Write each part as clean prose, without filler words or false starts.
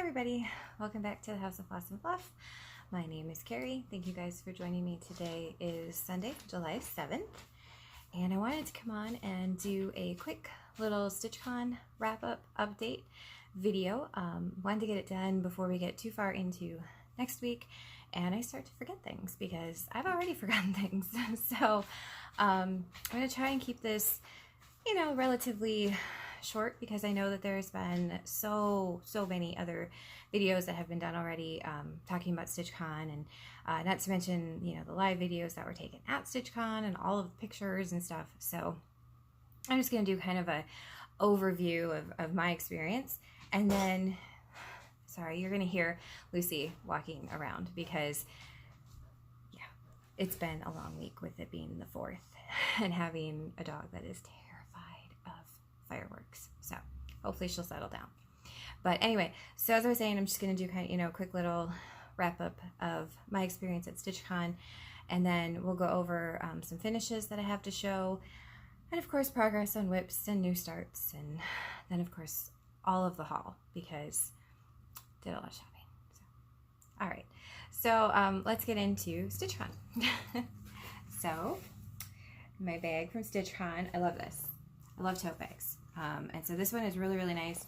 everybody, welcome back to the House of Floss and Fluff. My name is Carrie. Thank you guys for joining me. Today is Sunday, July 7th, and I wanted to come on and do a quick little StitchCon wrap-up update video. Wanted to get it done before we get too far into next week and I start to forget things because I've already forgotten things. So I'm going to try and keep this, relatively short because I know that there's been so many other videos that have been done already talking about StitchCon, and not to mention the live videos that were taken at StitchCon and all of the pictures and stuff. So I'm just going to do kind of a overview of my experience, and then you're going to hear Lucy walking around because it's been a long week with it being the 4th and having a dog that is terrified of fireworks. So hopefully she'll settle down. But anyway, so as I was saying, I'm just going to do kind of, a quick little wrap up of my experience at StitchCon, and then we'll go over some finishes that I have to show, and of course progress on whips and new starts, and then of course all of the haul because did a lot of shopping. So, all right, so let's get into StitchCon. So my bag from StitchCon, I love this. I love tote bags. And so this one is really nice.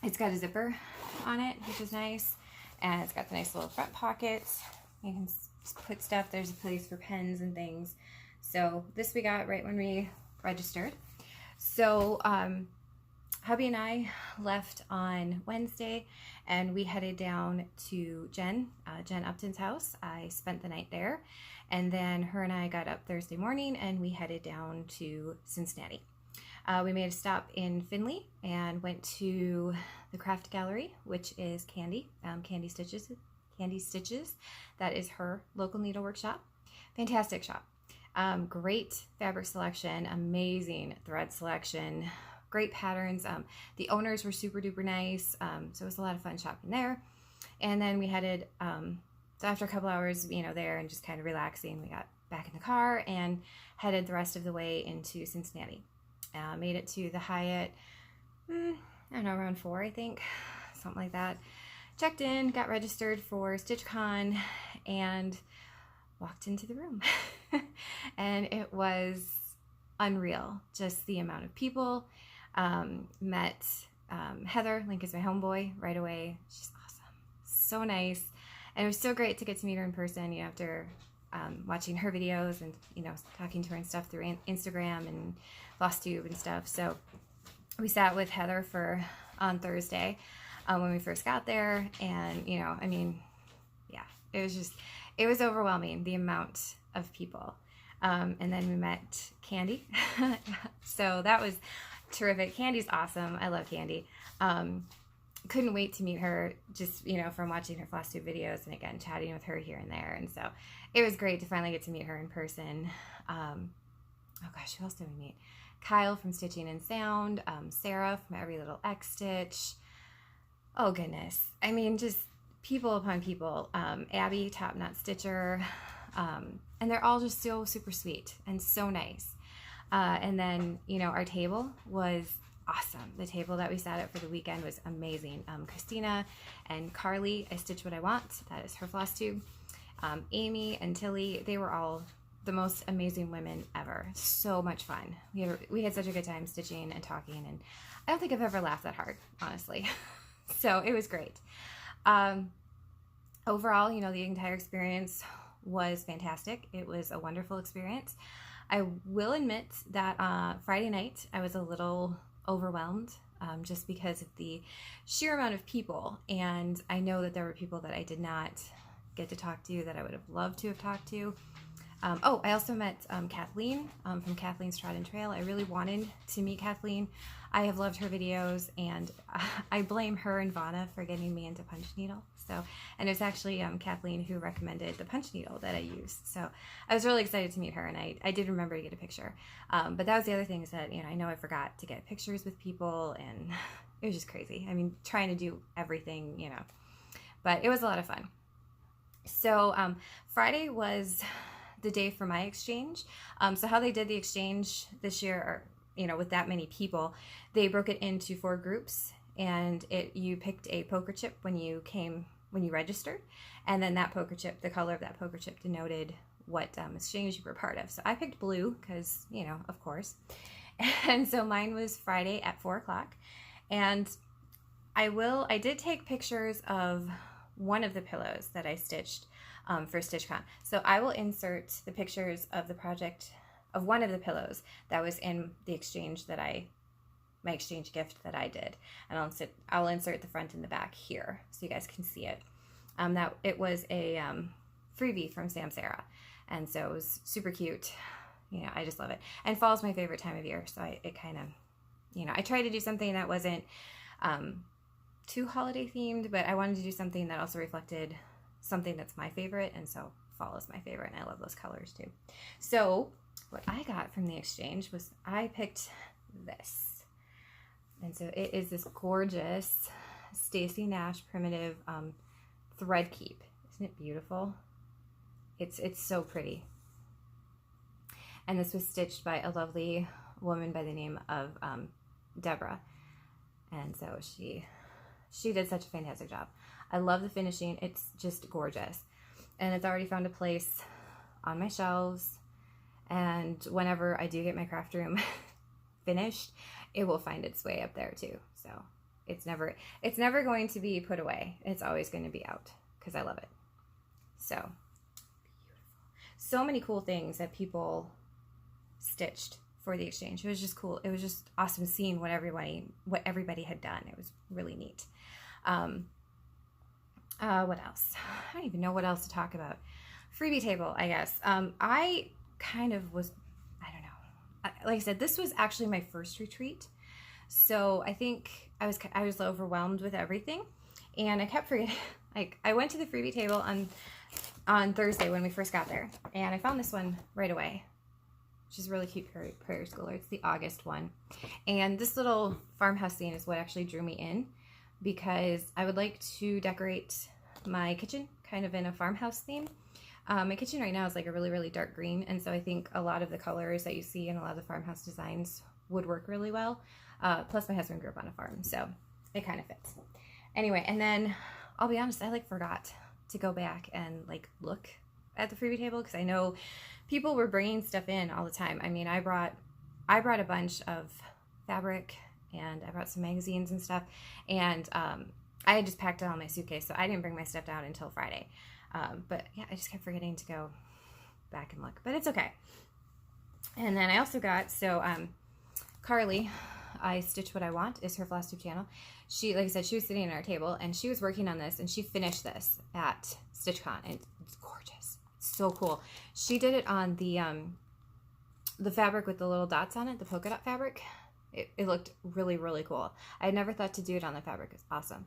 It's got a zipper on it, which is nice, and it's got the nice little front pockets. You can put stuff. There's a place for pens and things. So this we got right when we registered. So hubby and I left on Wednesday, and we headed down to Jen Upton's house. I spent the night there, and then her and I got up Thursday morning, and we headed down to Cincinnati. We made a stop in Findlay and went to the craft gallery, which is Candy Stitches. That is her local needlework shop. Fantastic shop. Great fabric selection, amazing thread selection, great patterns. The owners were super duper nice, so it was a lot of fun shopping there. And then we headed, so after a couple hours, there and just kind of relaxing, we got back in the car and headed the rest of the way into Cincinnati. Made it to the Hyatt, I don't know, around 4, I think, something like that. Checked in, got registered for StitchCon, and walked into the room. And it was unreal, just the amount of people. Met Heather, Link is my homeboy, right away. She's awesome, so nice, and it was so great to get to meet her in person, after watching her videos and talking to her and stuff through Instagram and Flosstube and stuff. So we sat with Heather on Thursday when we first got there, and it was overwhelming, the amount of people. And then we met Candy. So that was terrific. Candy's awesome. I love Candy. Couldn't wait to meet her, just from watching her Flosstube videos and again chatting with her here and there. And so it was great to finally get to meet her in person. Oh gosh, who else did we meet? Kyle from Stitching and Sound, Sarah from Every Little X Stitch. Oh goodness, I mean, just people upon people. Abby, Top Knot Stitcher, and they're all just so super sweet and so nice. And then our table was awesome. The table that we sat at for the weekend was amazing. Christina and Carly, I Stitch What I Want, that is her Flosstube. Amy and Tilly, they were all the most amazing women ever. So much fun. We had such a good time stitching and talking, and I don't think I've ever laughed that hard, honestly. So it was great. Overall, the entire experience was fantastic. It was a wonderful experience. I will admit that Friday night I was a little overwhelmed just because of the sheer amount of people, and I know that there were people that I did not get to talk to that I would have loved to have talked to. I also met Kathleen from Kathleen's Trot and Trail. I really wanted to meet Kathleen. I have loved her videos, and I blame her and Vana for getting me into punch needle. And it was actually Kathleen who recommended the punch needle that I used. So I was really excited to meet her, and I did remember to get a picture. But that was the other thing, is that I know I forgot to get pictures with people, and it was just crazy. I mean, trying to do everything, but it was a lot of fun. So Friday was the day for my exchange. So how they did the exchange this year, or with that many people, they broke it into 4 groups, and you picked a poker chip when you registered, and then that poker chip, the color of that poker chip denoted what exchange you were part of. So I picked blue because, you know, of course. And so mine was Friday at 4 o'clock. And I did take pictures of one of the pillows that I stitched for StitchCon. So I will insert the pictures of the project of one of the pillows that was in the exchange my exchange gift that I did. And I'll insert the front and the back here so you guys can see it. That it was a freebie from Sam Sarah. And so it was super cute. You know, I just love it. And fall's my favorite time of year. So it kind of, you know, I tried to do something that wasn't too holiday themed, but I wanted to do something that also reflected something that's my favorite. And so fall is my favorite, and I love those colors too. So what I got from the exchange was I picked this. And so it is this gorgeous Stacy Nash primitive thread keep. Isn't it beautiful? It's so pretty. And this was stitched by a lovely woman by the name of Deborah. And so she did such a fantastic job. I love the finishing. It's just gorgeous. And it's already found a place on my shelves. And whenever I do get my craft room finished, it will find its way up there too. So it's never going to be put away. It's always going to be out because I love it. So beautiful. So many cool things that people stitched for the exchange. It was just cool. It was just awesome seeing what everybody had done. It was really neat. What else? I don't even know what else to talk about. Freebie table, I guess. I kind of was, I don't know. Like I said, this was actually my first retreat. So I think I was overwhelmed with everything, and I kept forgetting. Like, I went to the freebie table on Thursday when we first got there, and I found this one right away, which is really cute prairie schooler. It's the August one. And this little farmhouse scene is what actually drew me in, because I would like to decorate my kitchen kind of in a farmhouse theme. My kitchen right now is like a really, really dark green, and so I think a lot of the colors that you see in a lot of the farmhouse designs would work really well. Plus my husband grew up on a farm, so it kind of fits. Anyway, and then I'll be honest, I forgot to go back and look at the freebie table, because I know people were bringing stuff in all the time. I mean, I brought a bunch of fabric, and I brought some magazines and stuff, and I had just packed it on my suitcase, so I didn't bring my stuff down until Friday. But yeah, I just kept forgetting to go back and look, but it's okay. And then I also got, Carly, I Stitch What I Want, is her Flosstube channel. She, like I said, she was sitting at our table, and she was working on this, and she finished this at StitchCon, and it's gorgeous. It's so cool. She did it on the fabric with the little dots on it, the polka dot fabric. It looked really, really cool. I had never thought to do it on the fabric. It's awesome.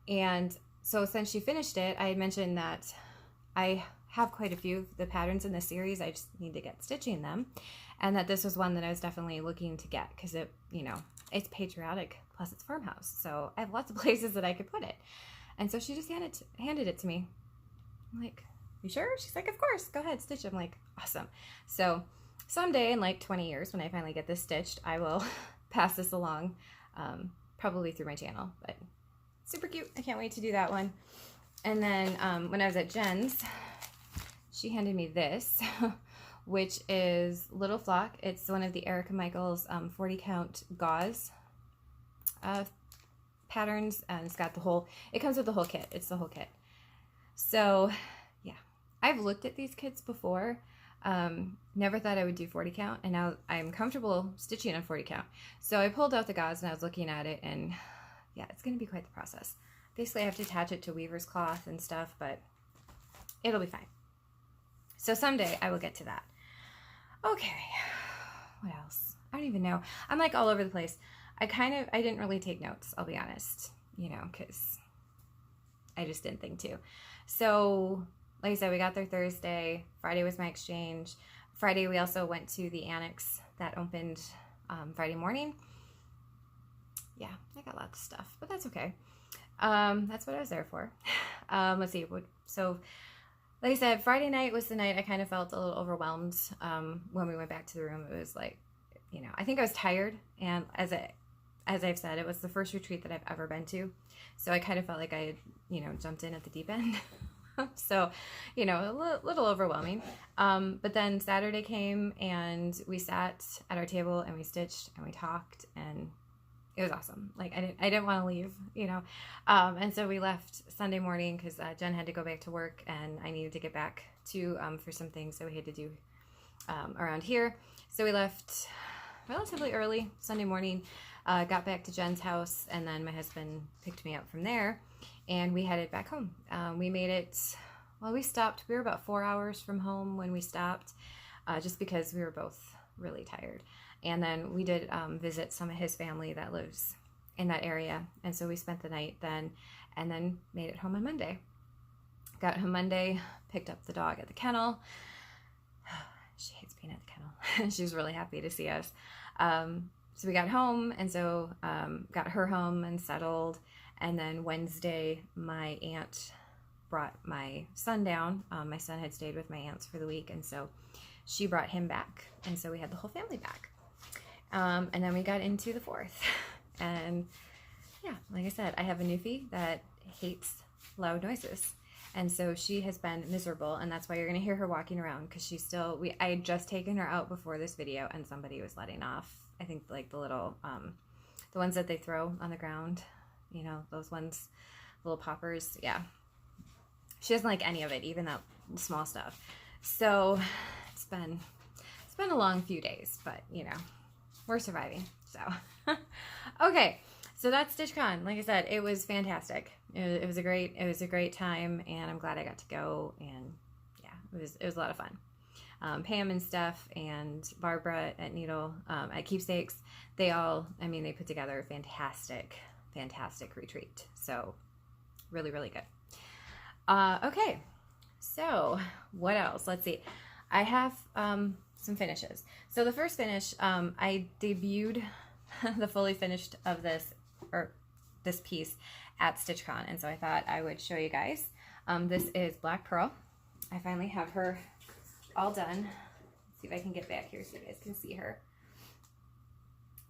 And so since she finished it, I had mentioned that I have quite a few of the patterns in the series. I just need to get stitching them. And that this was one that I was definitely looking to get, because it, you know, it's patriotic, plus it's farmhouse. So I have lots of places that I could put it. And so she just handed it to me. I'm like, you sure? She's like, of course, go ahead, stitch it. I'm like, awesome. So someday in 20 years, when I finally get this stitched, I will pass this along, probably through my channel, but super cute. I can't wait to do that one. And then when I was at Jen's, she handed me this, which is Little Flock. It's one of the Erica Michaels 40 count gauze patterns, and it's got it comes with the whole kit. It's the whole kit. So yeah, I've looked at these kits before. Never thought I would do 40 count, and now I'm comfortable stitching on 40 count. So I pulled out the gauze and I was looking at it, and yeah, it's going to be quite the process. Basically, I have to attach it to weaver's cloth and stuff, but it'll be fine. So someday I will get to that. Okay, what else? I don't even know. I'm all over the place. I didn't really take notes, I'll be honest, because I just didn't think to. So like I said, we got there Thursday. Friday was my exchange. Friday, we also went to the annex that opened Friday morning. Yeah, I got lots of stuff, but that's okay. That's what I was there for. Let's see. So, like I said, Friday night was the night I kind of felt a little overwhelmed when we went back to the room. It was I think I was tired, and as as I've said, it was the first retreat that I've ever been to. So I kind of felt like I had, you know, jumped in at the deep end. So, you know, a little overwhelming. But then Saturday came and we sat at our table and we stitched and we talked, and it was awesome. Like I didn't want to leave, you know. And so we left Sunday morning because Jen had to go back to work and I needed to get back to for some things that we had to do around here. So we left relatively early Sunday morning, got back to Jen's house, and then my husband picked me up from there and we headed back home. We made it, well, we stopped. We were about 4 hours from home when we stopped, just because we were both really tired. And then we did visit some of his family that lives in that area. And so we spent the night then, and then made it home on Monday. Got home Monday, picked up the dog at the kennel. She hates being at the kennel. She was really happy to see us. So we got home, and so got her home and settled. And then Wednesday, my aunt brought my son down. My son had stayed with my aunts for the week, and so she brought him back. And so we had the whole family back. And then we got into the 4th. And yeah, like I said, I have a newfie that hates loud noises. And so she has been miserable, and that's why you're going to hear her walking around, because she's still, I had just taken her out before this video, and somebody was letting off, I think, like the little, the ones that they throw on the ground, you know, those ones, little poppers. Yeah. She doesn't like any of it, even that small stuff. So it's been a long few days, but you know, we're surviving. So, okay. So that's StitchCon. Like I said, it was fantastic. It was a great time, and I'm glad I got to go. And yeah, it was a lot of fun. Pam and Steph and Barbara at Needle, at Keepsakes, they all, I mean, they put together a fantastic retreat. So really, really good. Okay. So what else? Let's see. I have, some finishes. So the first finish, I debuted the fully finished of this piece at StitchCon, and so I thought I would show you guys. This is Black Pearl. I finally have her all done. Let's see if I can get back here so you guys can see her.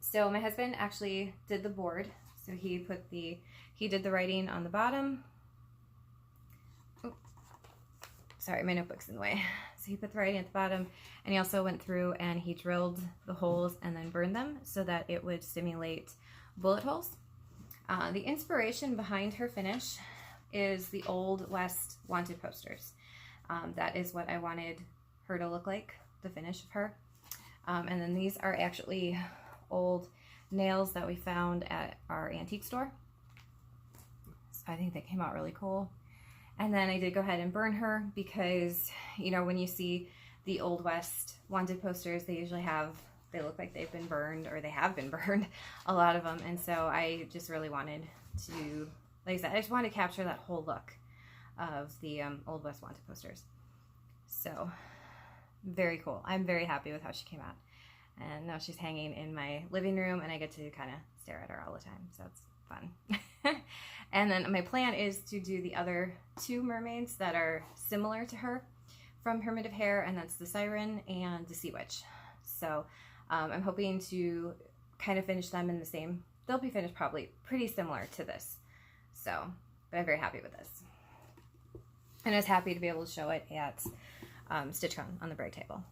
So my husband actually did the board. So he did the writing on the bottom. Oh, sorry, my notebook's in the way. So he put the writing at the bottom, and he also went through and he drilled the holes and then burned them so that it would simulate bullet holes. The inspiration behind her finish is the Old West wanted posters. That is what I wanted her to look like, the finish of her. And then these are actually old nails that we found at our antique store. So I think they came out really cool. And then I did go ahead and burn her because, you know, when you see the Old West wanted posters, they usually they look like they've been burned, or they have been burned, a lot of them. And so I just really wanted to, like I said, I just wanted to capture that whole look of the Old West wanted posters. So very cool. I'm very happy with how she came out. And now she's hanging in my living room, and I get to kind of stare at her all the time. So it's fun. And then my plan is to do the other 2 mermaids that are similar to her from Primitive Hair, and that's the Siren and the Sea Witch. So I'm hoping to kind of finish them in the same, they'll be finished probably pretty similar to this. So, but I'm very happy with this. And I was happy to be able to show it at StitchCon on the break table.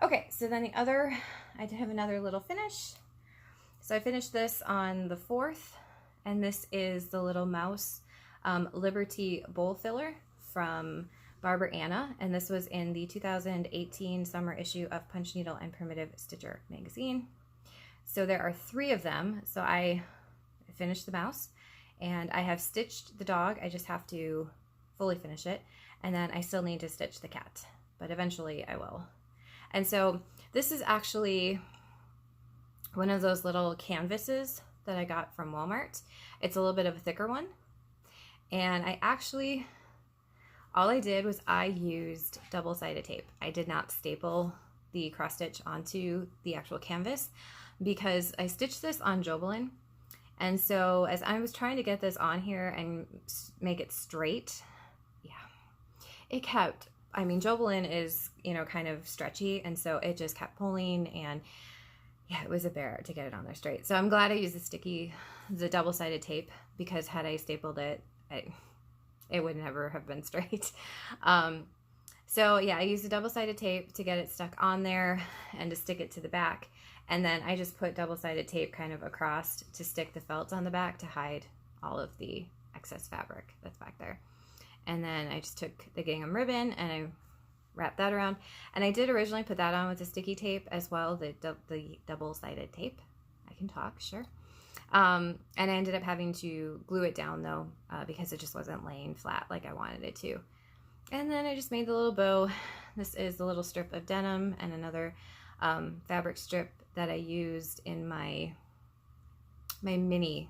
Okay, so then I did have another little finish. So I finished this on the 4th, and this is the little mouse Liberty bowl filler from Barbara Anna, and this was in the 2018 summer issue of Punch Needle and Primitive Stitcher magazine. So there are 3 of them. So I finished the mouse, and I have stitched the dog. I just have to fully finish it, and then I still need to stitch the cat, but eventually I will. And so this is actually one of those little canvases that I got from Walmart. It's a little bit of a thicker one, and all I did was I used double-sided tape. I did not staple the cross stitch onto the actual canvas because I stitched this on Jobelin. And so as I was trying to get this on here and make it straight, yeah, it kept, I mean, Jobelin is, you know, kind of stretchy, and so it just kept pulling, and yeah, it was a bear to get it on there straight. So I'm glad I used the double-sided tape, because had I stapled it, it would never have been straight. So yeah, I used the double-sided tape to get it stuck on there and to stick it to the back. And then I just put double-sided tape kind of across to stick the felt on the back to hide all of the excess fabric that's back there. And then I just took the gingham ribbon and I wrapped that around. And I did originally put that on with the sticky tape as well, the double-sided tape. I can talk, sure. And I ended up having to glue it down though, because it just wasn't laying flat like I wanted it to. And then I just made the little bow. This is the little strip of denim and another fabric strip that I used in my mini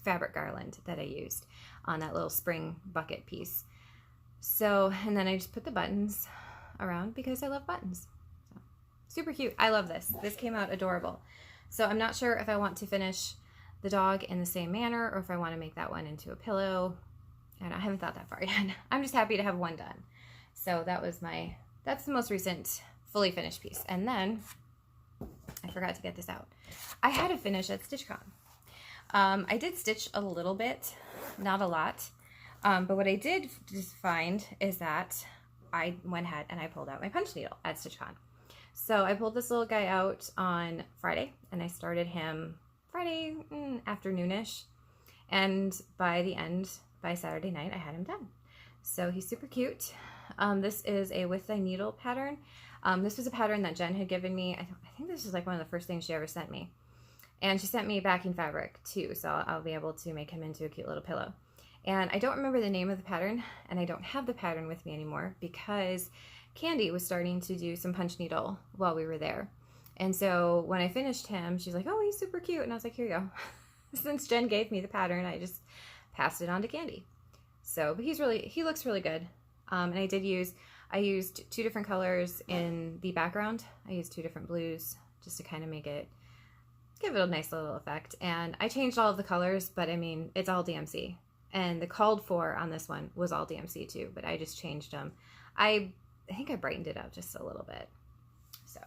fabric garland that I used on that little spring bucket piece. So, and then I just put the buttons around because I love buttons. So, super cute. I love this. This came out adorable. So I'm not sure if I want to finish the dog in the same manner or if I want to make that one into a pillow. And I haven't thought that far yet. I'm just happy to have one done. So that's the most recent fully finished piece. And then I forgot to get this out. I had a finish at StitchCon. I did stitch a little bit, not a lot. But what I did just find is that I went ahead and I pulled out my punch needle at StitchCon. So I pulled this little guy out on Friday and I started him Friday afternoonish. And by Saturday night, I had him done. So he's super cute. This is a with thy needle pattern. This was a pattern that Jen had given me. I think this was like one of the first things she ever sent me. And she sent me backing fabric too, so I'll be able to make him into a cute little pillow. And I don't remember the name of the pattern, and I don't have the pattern with me anymore because Candy was starting to do some punch needle while we were there. And so when I finished him, she's like, oh, he's super cute. And I was like, here you go. Since Jen gave me the pattern, I just passed it on to Candy. So, but he looks really good. And I used 2 different colors in the background. I used 2 different blues just to kind of give it a nice little effect. And I changed all of the colors, but I mean, it's all DMC. And the called for on this one was all DMC too, but I just changed them. I think I brightened it up just a little bit. So,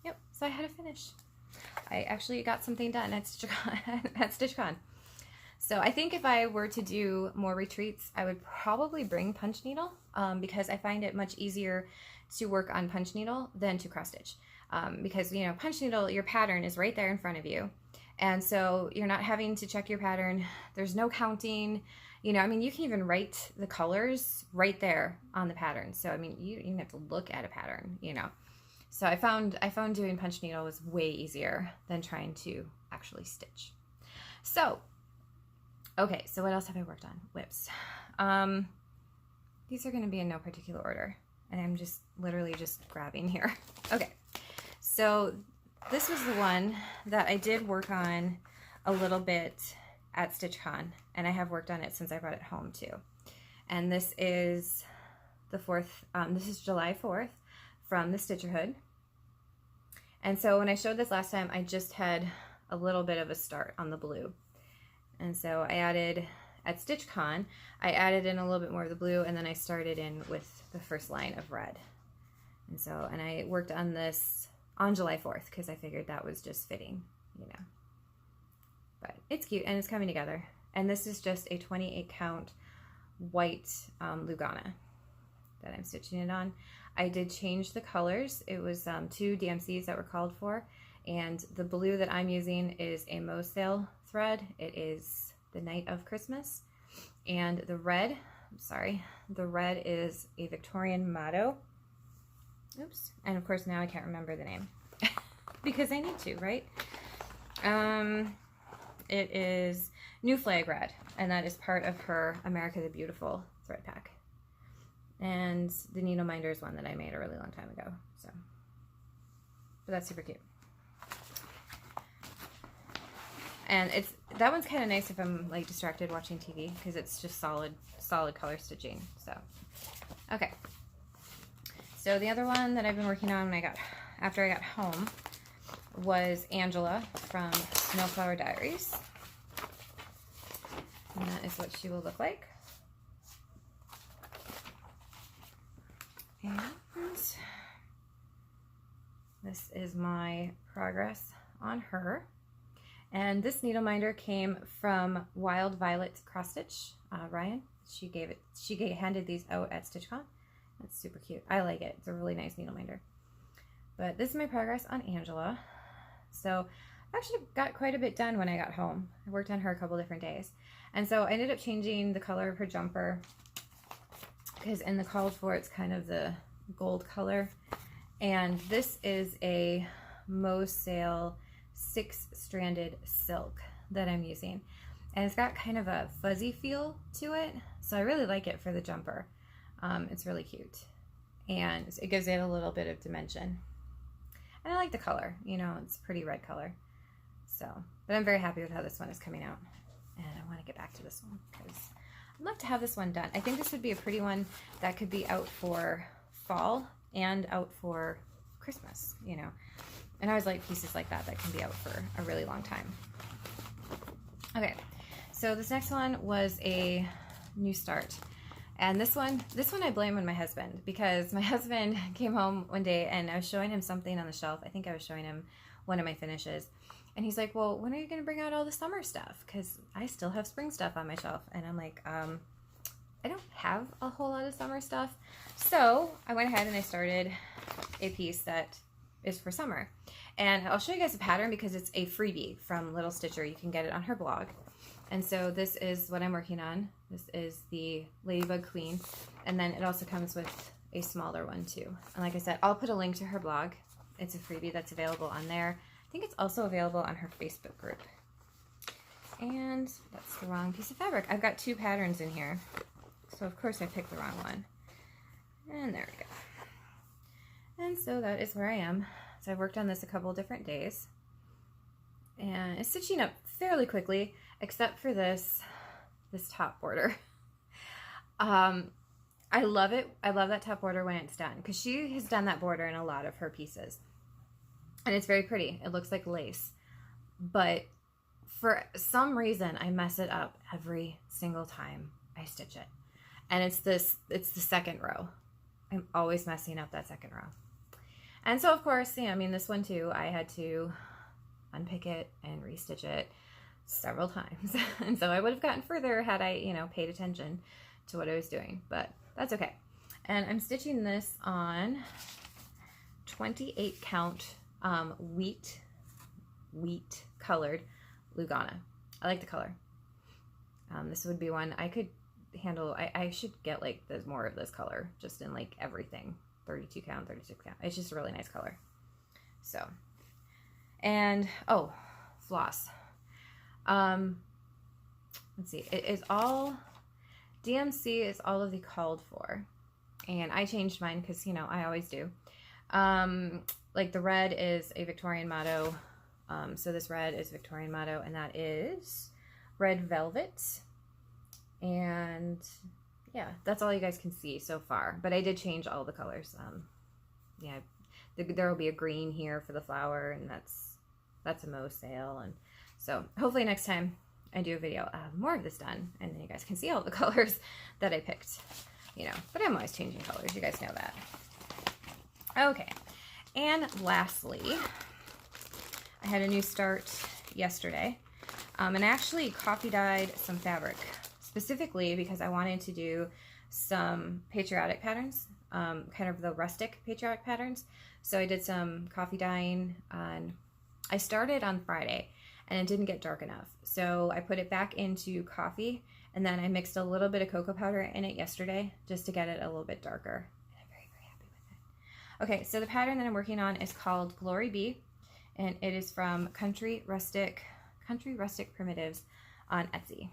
yep. So I had a finish. I actually got something done at StitchCon. So I think if I were to do more retreats, I would probably bring punch needle because I find it much easier to work on punch needle than to cross stitch. Because, you know, punch needle, your pattern is right there in front of you. And so you're not having to check your pattern. There's no counting. You know, I mean, you can even write the colors right there on the pattern. So, I mean, you even have to look at a pattern, you know. So I found doing punch needle was way easier than trying to actually stitch. So, okay, so what else have I worked on? Whips. These are going to be in no particular order. And I'm just literally just grabbing here. Okay. So this was the one that I did work on a little bit at StitchCon, and I have worked on it since I brought it home too. And this is the 4th, this is July 4th from the Stitcherhood. And so when I showed this last time, I just had a little bit of a start on the blue. And so I added, at StitchCon, I added in a little bit more of the blue, and then I started in with the first line of red. And so, and I worked on this on July 4th because I figured that was just fitting, you know. But it's cute and it's coming together. And this is just a 28 count white Lugana that I'm stitching it on. I did change the colors. It was 2 DMCs that were called for. And the blue that I'm using is a Mosale thread. It is the Night of Christmas. And the red, the red is a Victorian motto. Oops. And of course now I can't remember the name because I need to, right? It is New Flag Red, and that is part of her America the Beautiful thread pack. And the needle minder is one that I made a really long time ago. So, but that's super cute. And that one's kind of nice if I'm like distracted watching TV because it's just solid color stitching. So, okay. So the other one that I've been working on after I got home was Angela from Snowflower Diaries. And that is what she will look like. And this is my progress on her. And this needle minder came from Wild Violet Cross Stitch, Ryan. She handed these out at StitchCon. It's super cute. I like it. It's a really nice needle minder. But this is my progress on Angela. So I actually got quite a bit done when I got home. I worked on her a couple different days. And so I ended up changing the color of her jumper because in the called for it's kind of the gold color. And this is a Mosale 6-stranded silk that I'm using. And it's got kind of a fuzzy feel to it. So I really like it for the jumper. It's really cute. And it gives it a little bit of dimension. And I like the color. You know, it's a pretty red color. So, but I'm very happy with how this one is coming out. And I want to get back to this one because I'd love to have this one done. I think this would be a pretty one that could be out for fall and out for Christmas, you know. And I always like pieces like that that can be out for a really long time. Okay, so this next one was a new start. And this one I blame on my husband because my husband came home one day and I was showing him something on the shelf. I think I was showing him one of my finishes. And he's like, well, when are you going to bring out all the summer stuff? Because I still have spring stuff on my shelf. And I'm like, I don't have a whole lot of summer stuff. So I went ahead and I started a piece that is for summer. And I'll show you guys a pattern because it's a freebie from Little Stitcher. You can get it on her blog. And so this is what I'm working on. This is the Ladybug Queen. And then it also comes with a smaller one too. And like I said, I'll put a link to her blog. It's a freebie that's available on there. I think it's also available on her Facebook group. And that's the wrong piece of fabric. I've got 2 patterns in here. So of course I picked the wrong one. And there we go. And so that is where I am. So I've worked on this a couple different days. And it's stitching up fairly quickly, except for this top border. I love it. I love that top border when it's done because she has done that border in a lot of her pieces. And it's very pretty. It looks like lace. But for some reason, I mess it up every single time I stitch it. And it's the second row. I'm always messing up that second row. And so, of course, yeah, I mean, this one too, I had to unpick it and restitch it several times. And so I would have gotten further had I, you know, paid attention to what I was doing, but that's okay. And I'm stitching this on 28 count wheat colored Lugana. I like the color. This would be one I could handle. I should get like more of this color just in like everything. 32 count, 36 count. It's just a really nice color. So, and oh, floss. Let's see. It is all DMC is all of the called for, and I changed mine because, you know, I always do. Like the red is a Victorian motto. So this red is Victorian motto, and that is red velvet. And yeah, that's all you guys can see so far. But I did change all the colors. Yeah, there will be a green here for the flower, and that's a Mosale. And so hopefully next time I do a video, more of this done, and then you guys can see all the colors that I picked. You know, but I'm always changing colors. You guys know that. Okay, and lastly, I had a new start yesterday, and I actually coffee dyed some fabric. Specifically because I wanted to do some patriotic patterns, kind of the rustic patriotic patterns. So I did some coffee dyeing on, I started on Friday and it didn't get dark enough. So I put it back into coffee and then I mixed a little bit of cocoa powder in it yesterday just to get it a little bit darker. And I'm very, very happy with it. Okay, so the pattern that I'm working on is called Glory Be, and it is from Country Rustic Primitives on Etsy.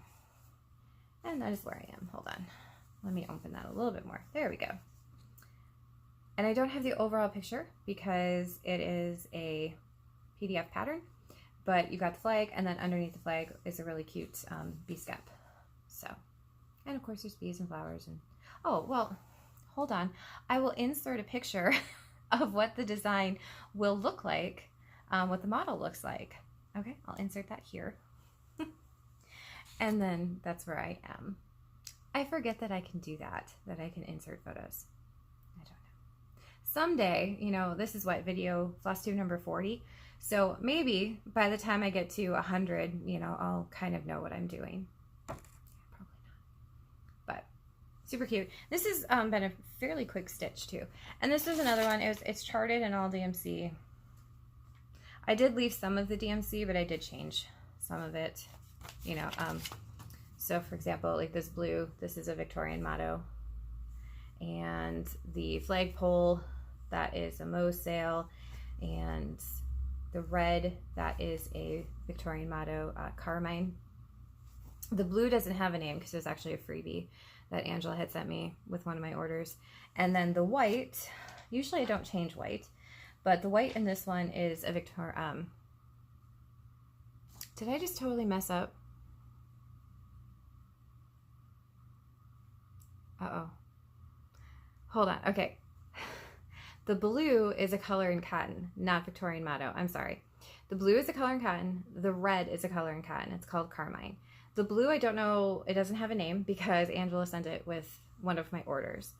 And that is where I am. Hold on. Let me open that a little bit more. There we go. And I don't have the overall picture because it is a PDF pattern, but you got the flag, and then underneath the flag is a really cute bee scap. So, and of course there's bees and flowers. And oh, well, hold on. I will insert a picture of what the design will look like, what the model looks like. Okay, I'll insert that here. And then that's where I am. I forget that I can do that I can insert photos. I don't know. someday, you know, this is what, video Flosstube number 40. So maybe by the time I get to 100, you know, I'll kind of know what I'm doing. Probably not. But super cute. This has been a fairly quick stitch too. And this is another one. It's charted in all DMC. I did leave some of the DMC, but I did change some of it, you know. So for example, like this blue, this is a Victorian motto. And the flagpole, that is a Mo sale. And the red, that is a Victorian motto, Carmine. The blue doesn't have a name because it's actually a freebie that Angela had sent me with one of my orders. And then the white, usually I don't change white, but the white in this one is a Victorian. Did I just totally mess up? Uh-oh. Hold on. Okay. The blue is a color in cotton, not Victorian motto. I'm sorry. The blue is a color in cotton. The red is a color in cotton. It's called Carmine. The blue, I don't know, it doesn't have a name because Angela sent it with one of my orders.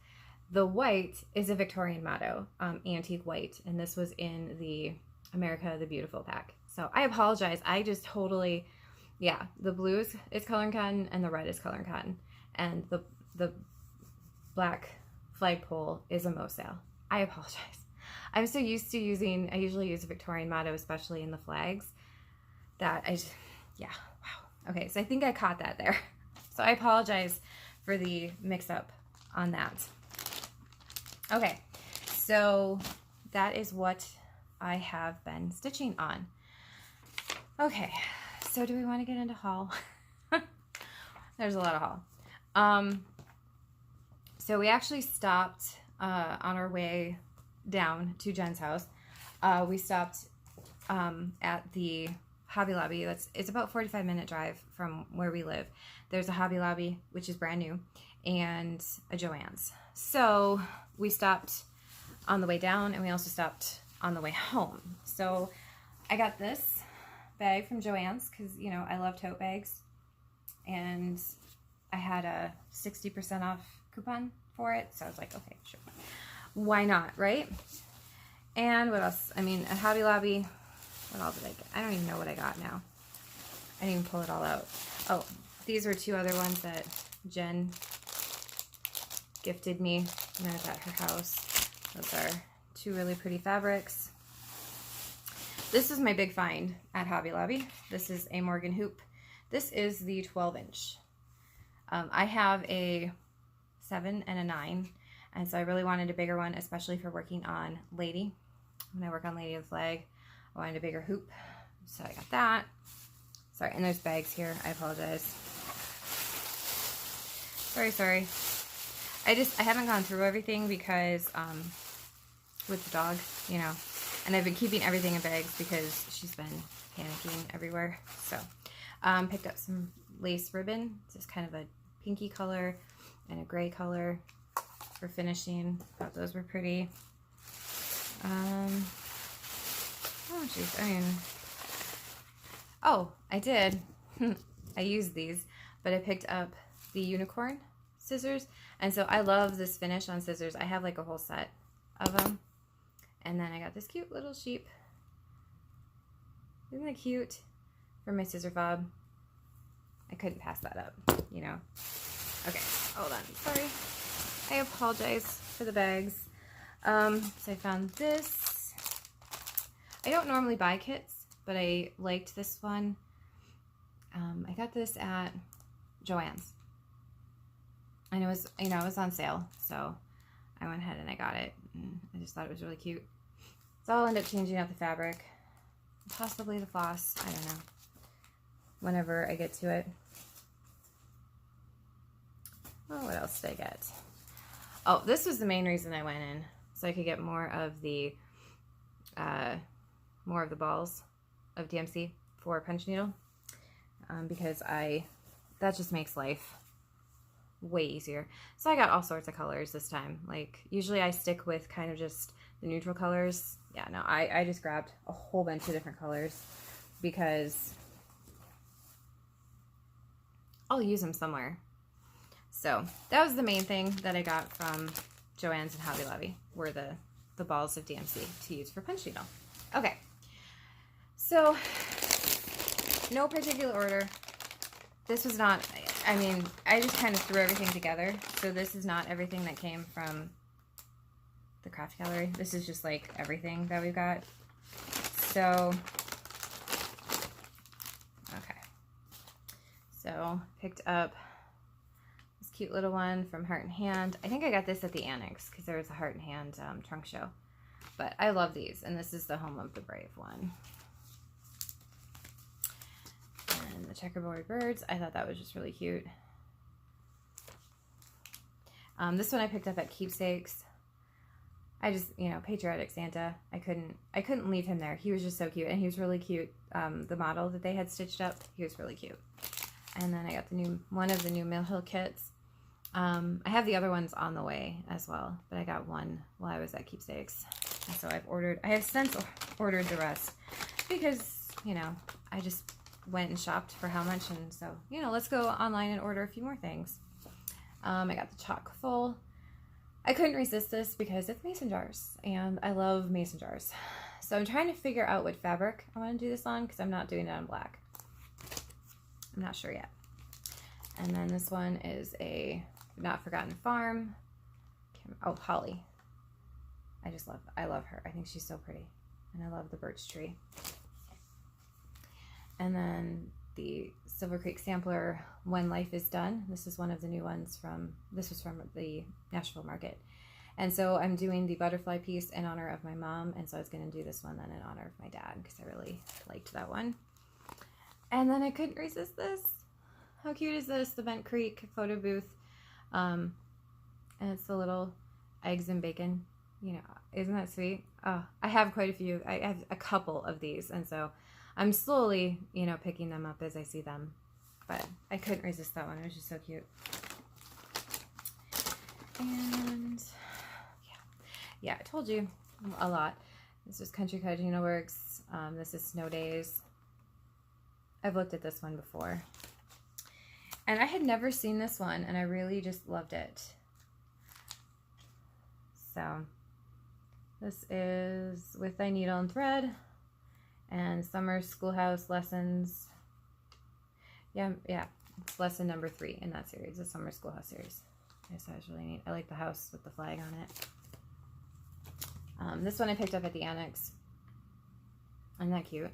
The white is a Victorian motto, antique white, and this was in the America the Beautiful pack. So I apologize. I just totally, yeah, the blue is color in cotton and the red is color in cotton. And the black flagpole is a Mo sale. I apologize. I'm so used to using, I usually use a Victorian motto, especially in the flags, that I just, yeah, wow. Okay, so I think I caught that there. So I apologize for the mix-up on that. Okay, so that is what I have been stitching on. Okay, so do we want to get into haul? There's a lot of haul. So we actually stopped on our way down to Jen's house. We stopped at the Hobby Lobby. It's about a 45-minute drive from where we live. There's a Hobby Lobby, which is brand new, and a Joann's. So we stopped on the way down, and we also stopped on the way home. So I got this bag from Joann's because, you know, I love tote bags, and I had a 60% off coupon for it, so I was like, okay, sure, why not, right? And what else? I mean, at Hobby Lobby, what all did I get? I don't even know what I got now. I didn't even pull it all out. Oh, these were two other ones that Jen gifted me when I was at her house. Those are two really pretty fabrics. This is my big find at Hobby Lobby. This is a Morgan hoop. This is the 12-inch. I have a 7 and a 9, and so I really wanted a bigger one, especially for working on Lady. When I work on Lady of the Flag, I wanted a bigger hoop, so I got that. Sorry, and there's bags here. I apologize. Sorry. I haven't gone through everything because with the dog, you know, and I've been keeping everything in bags because she's been panicking everywhere. So picked up some lace ribbon. It's just kind of a pinky color and a gray color for finishing. Thought those were pretty. Oh jeez, I mean, oh, I did. I used these, but I picked up the unicorn scissors, and so I love this finish on scissors. I have like a whole set of them, and then I got this cute little sheep. Isn't that cute? For my scissor fob. I couldn't pass that up, you know. Okay, hold on. Sorry. I apologize for the bags. So I found this. I don't normally buy kits, but I liked this one. I got this at Joann's. And it was, you know, it was on sale. So I went ahead and I got it. And I just thought it was really cute. So I'll end up changing out the fabric. Possibly the floss. I don't know. Whenever I get to it. Oh, what else did I get? Oh, this was the main reason I went in, so I could get more of the balls of DMC for punch needle, because that just makes life way easier. So I got all sorts of colors this time. Like usually I stick with kind of just the neutral colors. Yeah, no, I just grabbed a whole bunch of different colors because I'll use them somewhere. So that was the main thing that I got from Joann's and Hobby Lobby, were the the balls of DMC to use for punch needle. Okay, so no particular order. This was not, I mean, I just kind of threw everything together. So this is not everything that came from the craft gallery. This is just like everything that we've got. So, okay. So picked up this cute little one from Heart and Hand. I think I got this at the Annex because there was a Heart and Hand trunk show. But I love these, and this is the Home of the Brave one. And the checkerboard birds, I thought that was just really cute. This one I picked up at Keepsakes. I just, you know, patriotic Santa. I couldn't leave him there. He was just so cute, and he was really cute. The model that they had stitched up, he was really cute. And then I got the one of the new Mill Hill kits. I have the other ones on the way as well, but I got one while I was at Keepsakes. And so I have since ordered the rest because, you know, I just went and shopped for how much, and so, you know, let's go online and order a few more things. I got the chock full. I couldn't resist this because it's mason jars, and I love mason jars. So I'm trying to figure out what fabric I want to do this on because I'm not doing it on black. I'm not sure yet. And then this one is a Not Forgotten Farm. Oh, Holly. I love her. I think she's so pretty. And I love the birch tree. And then the Silver Creek Sampler, When Life is Done. This is one of the new ones this was from the Nashville Market. And so I'm doing the butterfly piece in honor of my mom. And so I was going to do this one then in honor of my dad because I really liked that one. And then I couldn't resist this. How cute is this? The Bent Creek photo booth. And it's the little eggs and bacon. You know, isn't that sweet? Oh, I have quite a few. I have a couple of these. And so I'm slowly, you know, picking them up as I see them. But I couldn't resist that one. It was just so cute. And yeah, I told you a lot. This was Country Cottage Needleworks. This is Snow Days. I've looked at this one before. And I had never seen this one, and I really just loved it. So this is With Thy Needle and Thread and Summer Schoolhouse Lessons. Yeah, it's lesson number 3 in that series, the Summer Schoolhouse series. I just thought it was really neat. I like the house with the flag on it. This one I picked up at the Annex. Isn't that cute?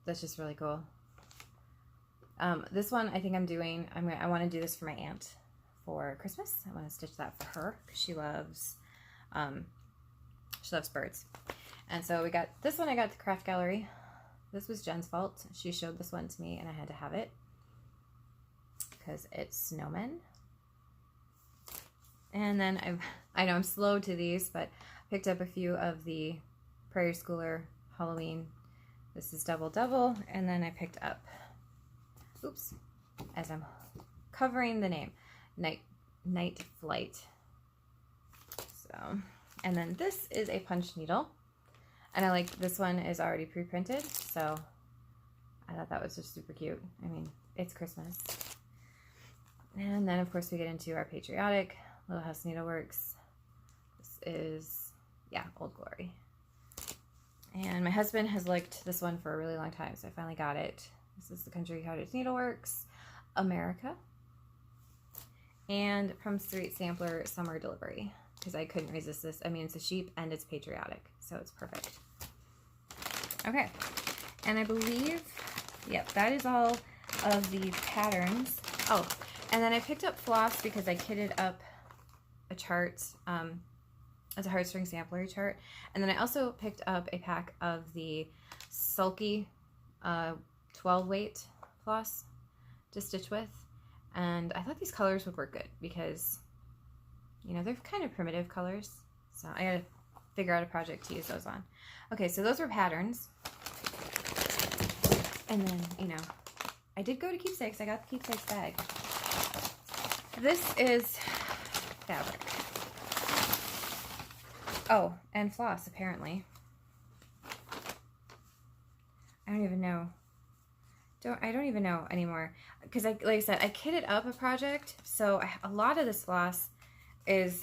That's just really cool. This one I think I'm doing, I want to do this for my aunt for Christmas. I want to stitch that for her because she loves birds. And so we got this one I got at the craft gallery. This was Jen's fault. She showed this one to me and I had to have it because it's snowmen. And then I know I'm slow to these, but I picked up a few of the Prairie Schooler Halloween. This is Double Double, and then I picked up, oops, as I'm covering the name, Night Flight. So, and then this is a punch needle, and I like this one is already pre-printed, so I thought that was just super cute. I mean, it's Christmas. And then of course we get into our patriotic Little House Needleworks. This is, yeah, Old Glory. And my husband has liked this one for a really long time, so I finally got it. This is the Country Cottage Needleworks, America. And from Street Sampler, Summer Delivery, because I couldn't resist this. I mean, it's a sheep and it's patriotic, so it's perfect. Okay, and I believe, yep, that is all of the patterns. Oh, and then I picked up Floss because I kitted up a chart, as a heartstring sampler chart. And then I also picked up a pack of the Sulky 12 weight floss to stitch with. And I thought these colors would work good because, you know, they're kind of primitive colors. So I gotta figure out a project to use those on. Okay, so those were patterns. And then, you know, I did go to Keepsakes. I got the Keepsakes bag. This is fabric. Oh, and floss, apparently. I don't even know. I don't even know anymore. Because, like I said, I kitted up a project. So, a lot of this floss is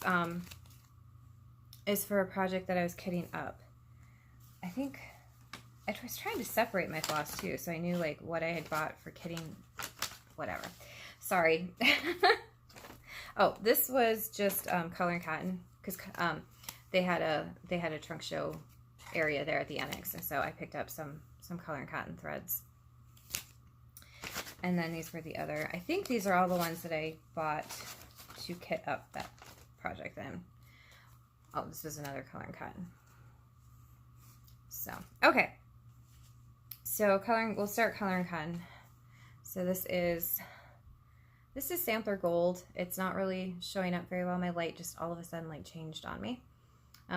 is for a project that I was kitting up. I think I was trying to separate my floss too, so I knew like what I had bought for kitting, whatever. Sorry. Oh, this was just color and cotton, because they had a trunk show area there at the annex, and so I picked up some color and cotton threads. And then these were the other, I think these are all the ones that I bought to kit up that project then. Oh, this was another color and cotton. So, okay. So we'll start color and cotton. So this is Sampler Gold. It's not really showing up very well. My light just all of a sudden like changed on me.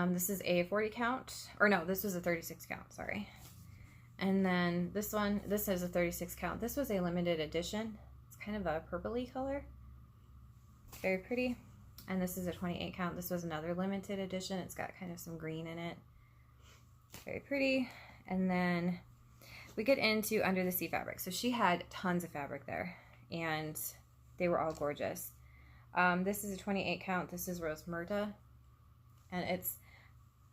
This is a 40 count, or no, this was a 36 count, sorry. And then this is a 36 count. This was a limited edition. It's kind of a purpley color. Very pretty. And this is a 28 count. This was another limited edition. It's got kind of some green in it. Very pretty. And then we get into Under the Sea fabric. So she had tons of fabric there, and they were all gorgeous. This is a 28 count. This is Rose Myrta, and it's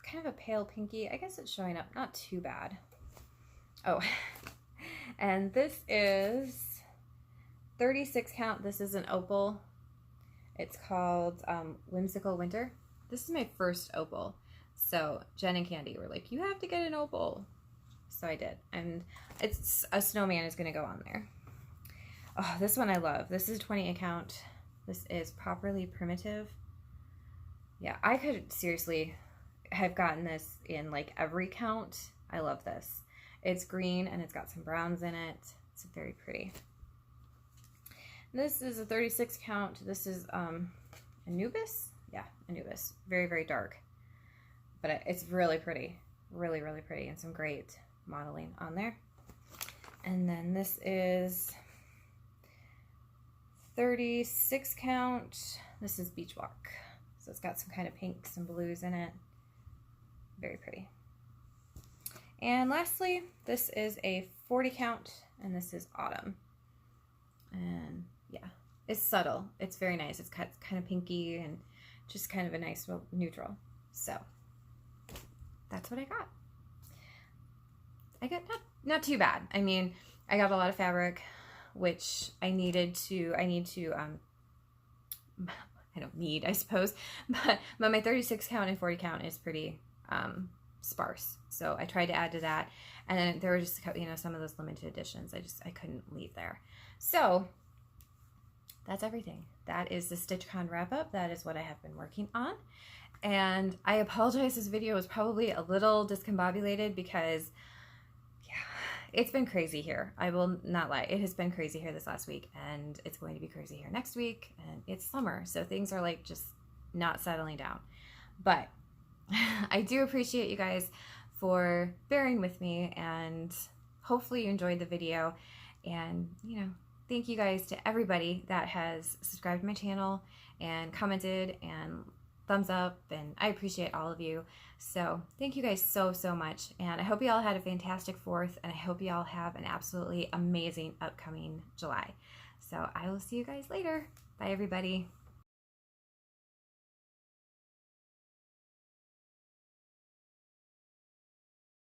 kind of a pale pinky. I guess it's showing up not too bad. Oh, and this is 36 count. This is an opal. It's called Whimsical Winter. This is my first opal. So Jen and Candy were like, you have to get an opal. So I did. And it's a snowman is going to go on there. Oh, this one I love. This is 28 count. This is Properly Primitive. Yeah, I could seriously have gotten this in like every count. I love this. It's green and it's got some browns in it. It's very pretty. This is a 36 count. This is Anubis. Yeah, Anubis. Very, very dark. But it's really pretty. Really, really pretty. And some great modeling on there. And then this is 36 count. This is Beach Walk. So it's got some kind of pinks and blues in it. Very pretty. And lastly, this is a 40 count, and this is Autumn. And yeah, it's subtle. It's very nice. It's kind of pinky and just kind of a nice neutral. So that's what I got. I got not too bad. I mean, I got a lot of fabric, which I need to I don't need, I suppose, but my 36 count and 40 count is pretty sparse. So I tried to add to that, and then there were just, you know, some of those limited editions I couldn't leave there. So that's everything. That is the StitchCon wrap up. That is what I have been working on. And I apologize, this video was probably a little discombobulated because it's been crazy here. I will not lie. It has been crazy here this last week, and it's going to be crazy here next week, and it's summer, so things are like just not settling down. But I do appreciate you guys for bearing with me, and hopefully you enjoyed the video. And, you know, thank you guys to everybody that has subscribed to my channel and commented and thumbs up, and I appreciate all of you. So thank you guys so much, and I hope you all had a fantastic 4th, and I hope you all have an absolutely amazing upcoming July. So I will see you guys later. Bye everybody.